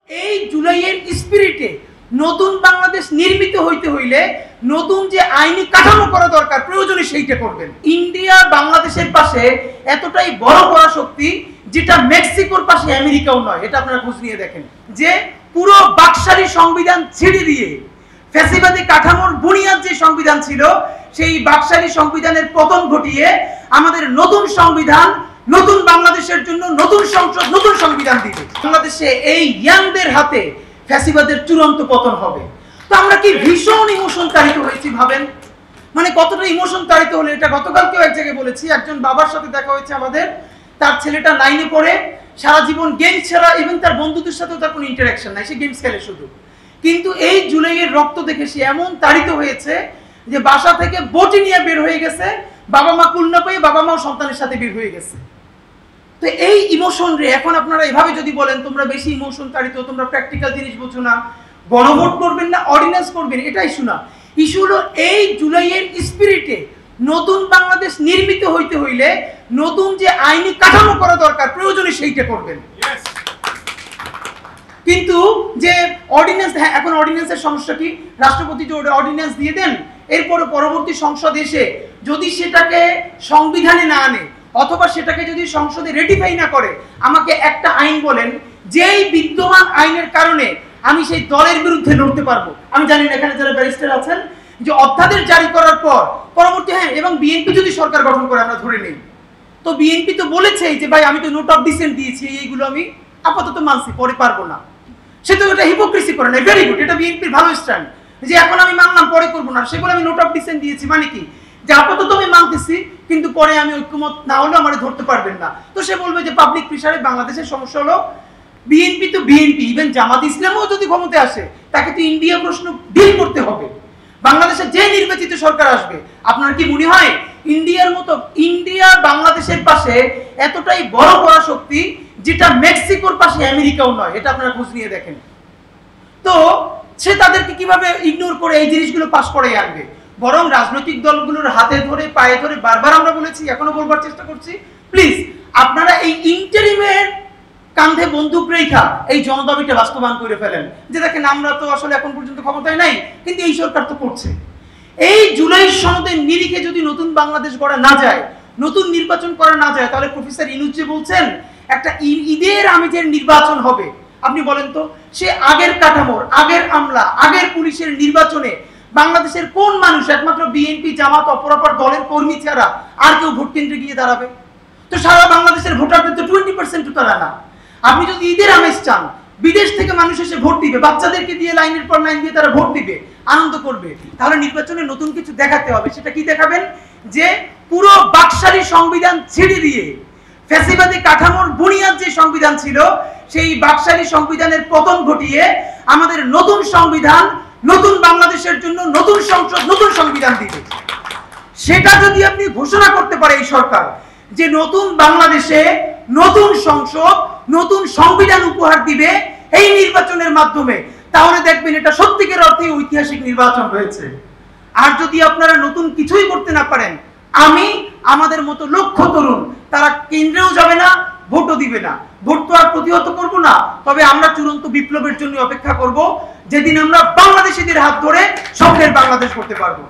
এই জুলাইয়ের স্পিরিটে নতুন বাংলাদেশ নির্মিত হইতে হইলে নতুন যে আইনি কাঠামো করা দরকার প্রয়োজনে সেইটা করবেন। ইন্ডিয়া বাংলাদেশের পাশে এতটাই বড় পরাশক্তি যেটা মেক্সিকোর পাশে আমেরিকাও নয়। এটা আপনারা খোঁজ নিয়ে দেখেন যে পুরো বাকশালী সংবিধান ছেড়ে দিয়ে ফ্যাসিবাদী কাঠামোর বুনিয়াদ যে সংবিধান ছিল সেই বাকশালী সংবিধানের পতন ঘটিয়ে আমাদের নতুন সংবিধান নতুন বাংলাদেশের জন্য নতুন সংসদ নতুন সংবিধান দিবে। বাংলাদেশে এই ইয়াংদের হাতে ফ্যাসিবাদের চূড়ান্ত পতন হবে। তো আমরা কি ভীষণ ইমোশন তাড়িত হয়েছি ভাবেন, মানে কতটা ইমোশন তাড়িত হলে এটা গতকালকেও এক জায়গায় বলেছি। একজন বাবার সাথে দেখা হয়েছে আমাদের, তার ছেলেটা 9-এ পড়ে, সারা জীবন গেম ছাড়া এবং তার বন্ধুদের সাথেও তার কোনো ইন্টারাকশন নাই, সে গেমস খেলে শুধু। কিন্তু এই জুলাইয়ের রক্ত দেখে সে এমন তাড়িত হয়েছে যে বাসা থেকে বটি নিয়ে বের হয়ে গেছে, বাবা মা কুল না পেয়ে বাবা মাও সন্তানের সাথে বের হয়ে গেছে। তো এই ইমোশন রে এখন আপনারা এভাবে যদি বলেন তোমরা বেশি ইমোশন তাড়িত, তোমরা প্র্যাকটিক্যাল জিনিস বোঝো না, গণভোট করবেন না অর্ডিন্যান্স করবেন, এটাই শোনা। ইস্যু হলো এই জুলাইয়ের স্পিরিটে নতুন বাংলাদেশ নির্মিত হইতে হইলে নতুন যে আইনি কাঠামো করা দরকার প্রয়োজনে সেইটা করবেন। কিন্তু যে অর্ডিন্যান্স, হ্যাঁ এখন অর্ডিন্যান্সের সমস্যা কি, রাষ্ট্রপতি যে অর্ডিন্যান্স দিয়ে দেন এরপরে পরবর্তী সংসদ এসে যদি সেটাকে সংবিধানে না আনে অথবা সেটাকে যদি সংসদে রেটিফাই না করে, আমাকে একটা আইন বলেন যেই বিদ্যমান আইনের কারণে আমি সেই দলের বিরুদ্ধে লড়তে পারবো। আমি জানি না এখানে যারা ব্যারিস্টার আছেন যে অধ্যাদেশ জারি করার পর পরবর্তী, হ্যাঁ এবং বিএনপি যদি সরকার গঠন করে আমরা ধরে নেই, তো বিএনপি তো বলেছে যে ভাই আমি তো নোট অফ ডিসেন্ট দিয়েছি, এইগুলো আমি আপাতত মানছি, পরে পারবো না। সে তো এটা হিপোক্রেসি করে না, ভেরি গুড, এটা বিএনপির ভালো স্ট্যান্ড যে এখন আমি মানলাম পরে করবো না, সেগুলো আমি নোট অফ ডিসেন্ট দিয়েছি, মানে কি যে আপাতত আমি মানতেছি কিন্তু পরে আমি ঐক্যমত না হলে আমার ধরতে পারবেন না। তো সে বলবে যে পাবলিক প্রেসারে বাংলাদেশের সমস্যা হলো বিএনপি তো বিএনপি, ইভেন জামাত ইসলামও যদি ক্ষমতায় আসে তাকে তো ইন্ডিয়া প্রশ্ন ডিল করতে হবে। বাংলাদেশে যে নির্বাচিত সরকার আসবে, আপনার কি মনে হয় ইন্ডিয়ার মতো ইন্ডিয়া বাংলাদেশের পাশে এতটাই বড় পরাশক্তি যেটা মেক্সিকোর পাশে আমেরিকাও নয়? এটা আপনারা খোঁজ নিয়ে দেখেন। তো সে তাদেরকে কিভাবে ইগনোর করে এই জিনিসগুলো পাস করে আনবে? বরং রাজনৈতিক দলগুলোর হাতে ধরে পায়ে ধরে বারবার আমরা বলেছি, এখনো বলবার চেষ্টা করছি, প্লিজ আপনারা এই ইন্টারিমের কাঁধে বন্দুক রেখা এই জনদাবিটা বাস্তবায়ন করে ফেলেন যে দেখেন আমরা তো আসলে এখন পর্যন্ত ক্ষমতায় নাই কিন্তু এই সরকার তো করছে। এই জুলাই সনদের নিরিখে যদি নতুন বাংলাদেশ গড়া না যায়, নতুন নির্বাচন করা না যায়, তাহলে প্রফেসর ইনুস যে বলছেন একটা ঈদের আমেজের নির্বাচন হবে, আপনি বলেন তো সে আগের কাঠামোর, আগের আমলা, আগের পুলিশের নির্বাচনে বাংলাদেশের কোন মানুষ একমাত্র বিএনপি জামাত অপরাপর দলের কর্মী ছাড়া আর কেউ ভোট কেন্দ্রে গিয়ে দাঁড়াবে? তো সারা বাংলাদেশের ভোটারদের তো 20% তারা না। আপনি যদি ঈদের আমেজ চান, বিদেশ থেকে মানুষ এসে ভোট দিবে, বাচ্চাদেরকে দিয়ে লাইনের পর লাইন দিয়ে তারা ভোট দিবে, আনন্দ করবে, তাহলে নির্বাচনে নতুন কিছু দেখাতে হবে। সেটা কি দেখাবেন? যে পুরো বাকশালী সংবিধান ছেড়ে দিয়ে ফ্যাসিবাদী কাঠামোর বুনিয়াদ যে সংবিধান ছিল সেই বাকশালী সংবিধানের পতন ঘটিয়ে আমাদের নতুন সংবিধান নতুন বাংলাদেশের জন্য নতুন সংসদ নতুন সংবিধান দিবে। সেটা যদি আপনি ঘোষণা করতে পারে এই সরকার যে নতুন বাংলাদেশে নতুন সংসদ নতুন সংবিধান উপহার দিবে এই নির্বাচনের মাধ্যমে, তাহলে দেখবেন এটা সত্যিকার অর্থে ঐতিহাসিক নির্বাচন হয়েছে। আর যদি আপনারা নতুন কিছুই করতে না পারেন, আমি আমাদের মতো লক্ষ তরুণ তারা কেন্দ্রেও যাবে না, ভোটও দিবে না। ভোট তো আর প্রতিহত করব না, তবে আমরা চূড়ান্ত বিপ্লবের জন্য অপেক্ষা করব, যেদিন আমরা বাংলাদেশিদের হাত ধরে স্বপ্নের বাংলাদেশ করতে পারবো।